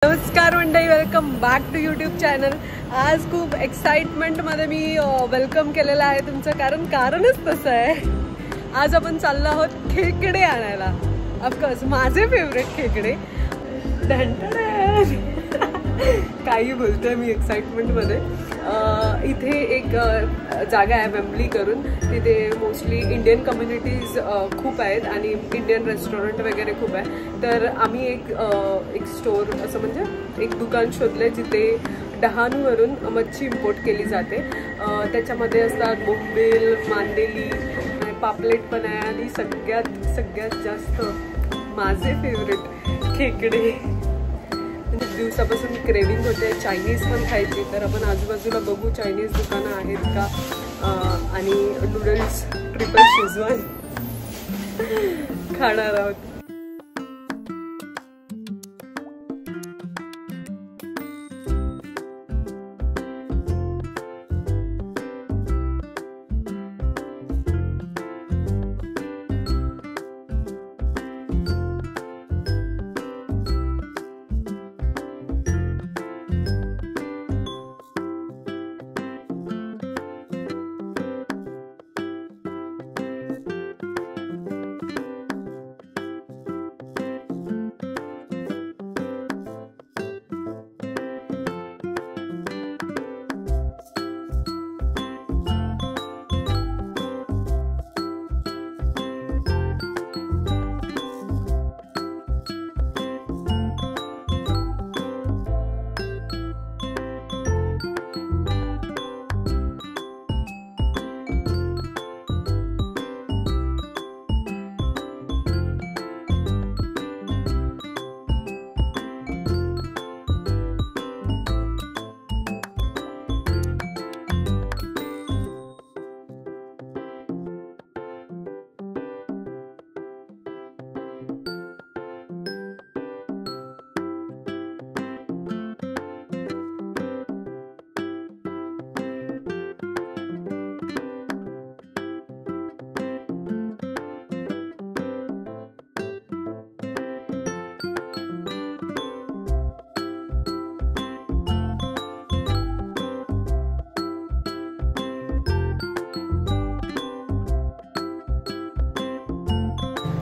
नमस्कार मंडळी, welcome back to YouTube channel. आज खूप एक्साइटमेंटमध्ये मी वेलकम केलेलं आहे तुमचं, कारणच तसं आहे। आज आपण चाललो आहोत खेकडे आणायला। ऑफकोर्स माझे फेवरेट खेकडे। काही बोलतोय मी एक्साइटमेंटमध्ये। इथे एक जागा आहे वेम्बली करून, तिथे मोस्टली इंडियन कम्युनिटीज खूप आहेत आणि इंडियन रेस्टॉरंट वगैरे खूप आहे। तर आम्ही एक स्टोर असं म्हणजे एक दुकान शोधले जिथे डहाणूवरून मच्छी इम्पोर्ट केली जाते। त्याच्यामध्ये असतात बोंबील, मांदेली, पापलेट पण आहे आणि सगळ्यात जास्त माझे फेवरेट खेकडे। दिवसापासून क्रेविंग होते चायनीज पण खायची, तर आपण आजूबाजूला बघू चायनीज दुकानं आहेत का। आणि नूडल्स ट्रिपल शेजवान खाणार आहोत।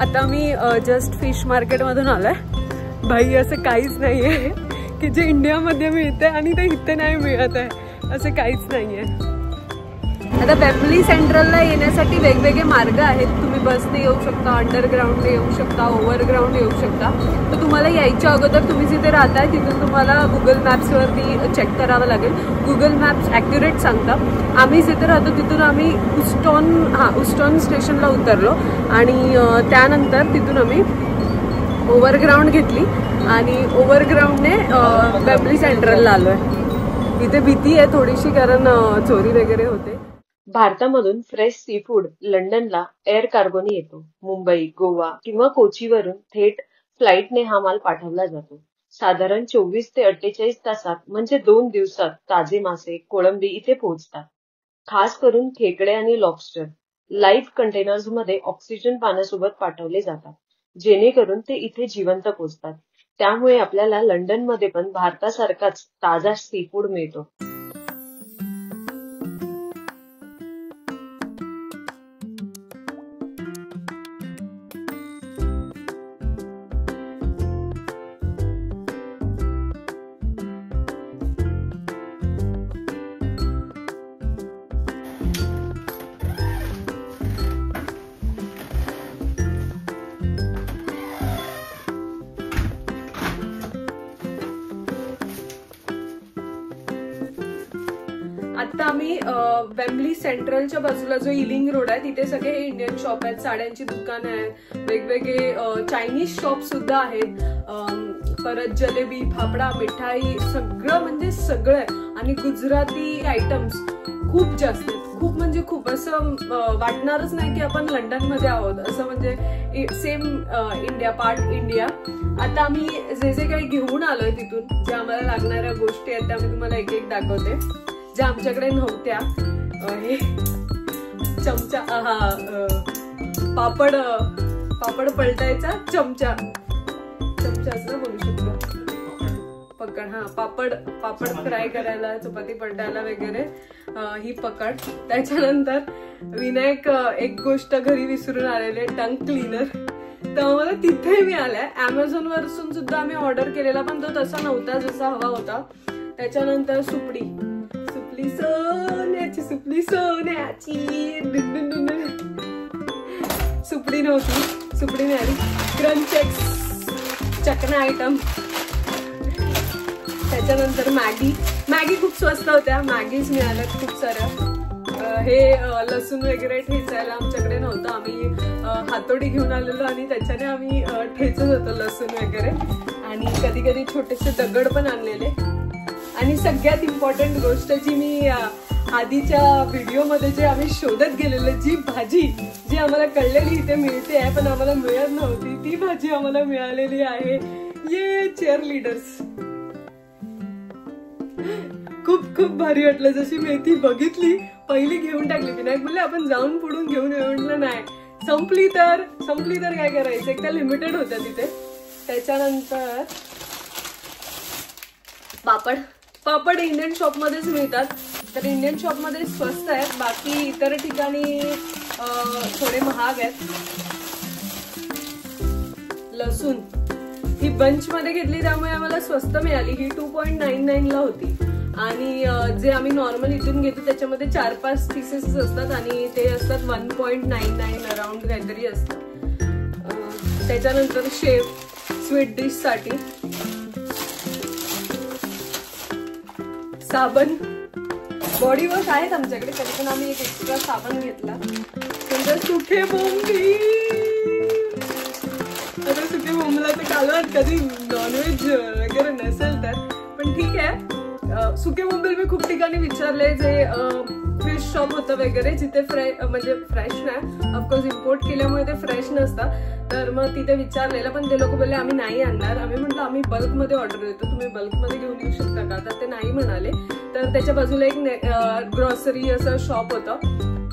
आता मी जस्ट फिश मार्केटमधून आलोय। भाई असं काहीच नाही आहे की जे इंडियामध्ये मिळते आणि ते इथे नाही मिळत आहे, असं काहीच नाही आहे। आता वेम्बली सेंट्रलला येण्यासाठी वेगवेगळे मार्ग आहेत। तुम्ही बसने येऊ शकता, अंडरग्राऊंडने येऊ शकता, ओव्हरग्राऊंड येऊ शकता। तर तुम्हाला यायच्या अगोदर तुम्ही जिथे राहताय तिथून तुम्हाला गुगल मॅप्सवरती चेक करावं लागेल। गुगल मॅप्स ॲक्युरेट सांगतात। आम्ही जिथे राहतो तिथून आम्ही उस्टॉन स्टेशनला उतरलो आणि त्यानंतर तिथून आम्ही ओव्हरग्राऊंड घेतली आणि ओव्हरग्राऊंडने वेम्बली सेंट्रलला आलोय। इथे भीती आहे थोडीशी, कारण चोरी वगैरे होते। भारतामधून फ्रेश सी फूड लंडनला एअर कार्गोने येतो। मुंबई, गोवा किंवा कोचीवरून थेट फ्लाईटने हा माल पाठवला जातो। साधारण 24 ते 48 तासात म्हणजे 2 दिवसात ताजे मासे, कोळंबी इथे पोहोचतात। खास करून खेकडे आणि लॉबस्टर लाईव्ह कंटेनर्स मध्ये ऑक्सिजन पाण्यासोबत पाठवले जातात, जेणेकरून ते इथे जिवंत पोहोचतात। त्यामुळे आपल्याला लंडनमध्ये पण भारतासारखाच ताजा सी फूड मिळतो। आता आम्ही वेम्बली सेंट्रलच्या बाजूला जो इलिंग रोड आहे तिथे सगळे इंडियन शॉप आहेत, साड्यांची दुकानं आहेत, वेगवेगळे चायनीज शॉप सुद्धा आहेत, परत जलेबी, फाफडा, मिठाई सगळं म्हणजे सगळं, आणि गुजराती आयटम्स खूप जास्त आहेत। खूप म्हणजे खूप, असं वाटणारच नाही की आपण लंडन मध्ये आहोत, असं म्हणजे सेम इंडिया, पार्ट इंडिया। आता आम्ही जे काही घेऊन आलोय तिथून ज्या आम्हाला लागणाऱ्या गोष्टी आहेत त्या मी तुम्हाला एक एक दाखवते, ज्या आमच्याकडे नव्हत्या। हे चमचा, पापड पलटायचा चमचा असं बोलू शकतो। पकड, हा पापड फ्राय करायला, चपाती पलटायला वगैरे ही पकड. त्याच्यानंतर विनायक एक गोष्ट घरी विसरून आलेले, टंग क्लीनर. तर आम्हाला तिथे मिळालाय. Amazon वरून सुद्धा आम्ही ऑर्डर केलेला, पण तो तसा नव्हता जसा हवा होता. त्याच्यानंतर सुपली सोन्याची, सुपडी नव्हती, सुपडी मिळाली. क्रंचेक्स चकना आयटम. त्याच्यानंतर मॅगी खूप स्वस्त होत्या, मॅगीज मिळाल्यात खूप साऱ्या. हे लसूण वगैरे ठेचायला आमच्याकडे नव्हतं, आम्ही हातोडी घेऊन आलेलो आणि त्याच्याने आम्ही ठेचत होतो लसूण वगैरे. आणि कधी कधी छोटेसे दगड पण आणलेले. आणि सगळ्यात इम्पॉर्टंट गोष्ट जी मी आधीच्या व्हिडिओमध्ये जे आम्ही शोधत गेलेलो, जी भाजी जी आम्हाला कळलेली इथे मिळते आहे पण आम्हाला मिळत नव्हती, ती भाजी आम्हाला मिळालेली आहे. ये चेअर लीडर्स. खूप भारी वाटलं. जशी मेथी बघितली पहिली घेऊन टाकली. विनायक बोलले आपण जाऊन पुढून घेऊन येऊ. म्हटलं नाही, संपली तर काय करायचं, एकदा लिमिटेड होत्या तिथे. त्याच्यानंतर पापड इंडियन शॉप मध्येच मिळतात. तर इंडियन शॉप मध्ये स्वस्त आहेत, बाकी इतर ठिकाणी थोडे महाग आहेत. लसूण ही बंच मध्ये घेतली त्यामुळे आम्हाला स्वस्त मिळाली. ही 2.99 ला होती. आणि जे आम्ही नॉर्मल इथून घेतो त्याच्यामध्ये 4-5 पीसेस असतात आणि ते असतात 1.99 अराउंड काहीतरी असतात. त्याच्यानंतर शेव स्वीट डिश साठी, साबण, बॉडी वॉश आहेत आमच्याकडे, तरी पण आम्ही एक एक्स्ट्रा साबण घेतला. नंतर सुके बोंबील. आता सुके बोंबला तर कालवण, कधी नॉनव्हेज वगैरे नसेल तर, पण ठीक आहे. सुके बोंबील मी खूप ठिकाणी विचारले, जे फिश शॉप होतं वगैरे जिथे म्हणजे फ्रेश नाही, ऑफकोर्स इम्पोर्ट केल्यामुळे ते फ्रेश नसतं. तर मग तिथे विचारलेलं, पण ते लोक बोलले आम्ही नाही आणणार. आम्ही म्हटलं आम्ही बल्कमध्ये ऑर्डर देतो, तुम्ही बल्कमध्ये घेऊन येऊ शकता का? तर ते नाही म्हणाले. तर त्याच्या बाजूला एक ग्रॉसरी असं शॉप होतं,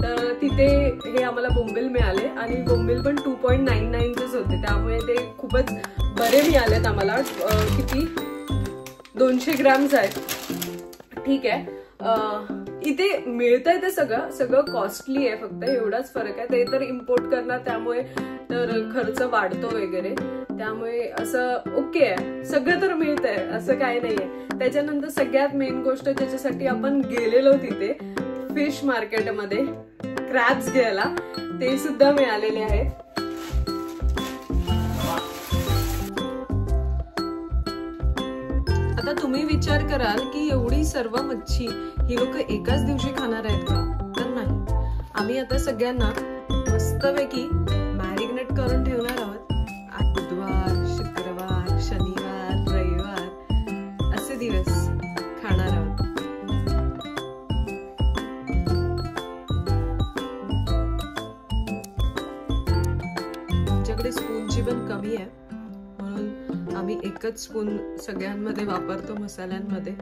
तर तिथे हे आम्हाला बोंबील मिळाले. आणि बोंबील पण 2.99च होते, त्यामुळे ते खूपच बरे मिळालेत आम्हाला. किती 200 ग्रॅम्स आहेत. ठीक आहे. इथे मिळतंय ते सगळं कॉस्टली आहे, फक्त एवढाच फरक आहे. ते तर इम्पोर्ट करणार त्यामुळे तर खर्च वाढतो वगैरे, त्यामुळे असं ओके आहे. सगळं तर मिळतंय असं काही नाहीये. त्याच्यानंतर सगळ्यात मेन गोष्ट ज्याच्यासाठी आपण गेलेलो तिथे फिश मार्केटमध्ये क्रॅब्स घ्यायला, ते सुद्धा मिळालेले आहेत. आता तुम्ही विचार कराल की एवढी सर्व मच्छी ही लोक एकाच दिवशी खाणार आहेत का? तर नाही. आम्ही आता सगळ्यांना मस्तपैकी मॅरिनेट करून ठेवणार आहोत. बुधवार, शुक्रवार, शनिवार, रविवार असे दिवस खाणार आहोत. आमच्याकडे स्पूनची पण कमी आहे, म्हणून आम्ही एकच स्पून सगळ्यांमध्ये वापरतो मसाल्यांमध्ये.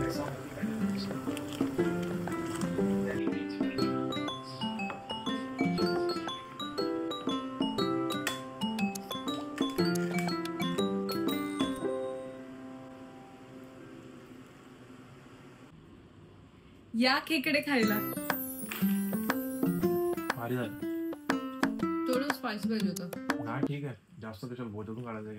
या खेकडे खायला. भारी झालं. थोडं स्पाइसी पाहिजे होतं. हा ठीक आहे, जास्त त्याच्यात भोजन काढायचं.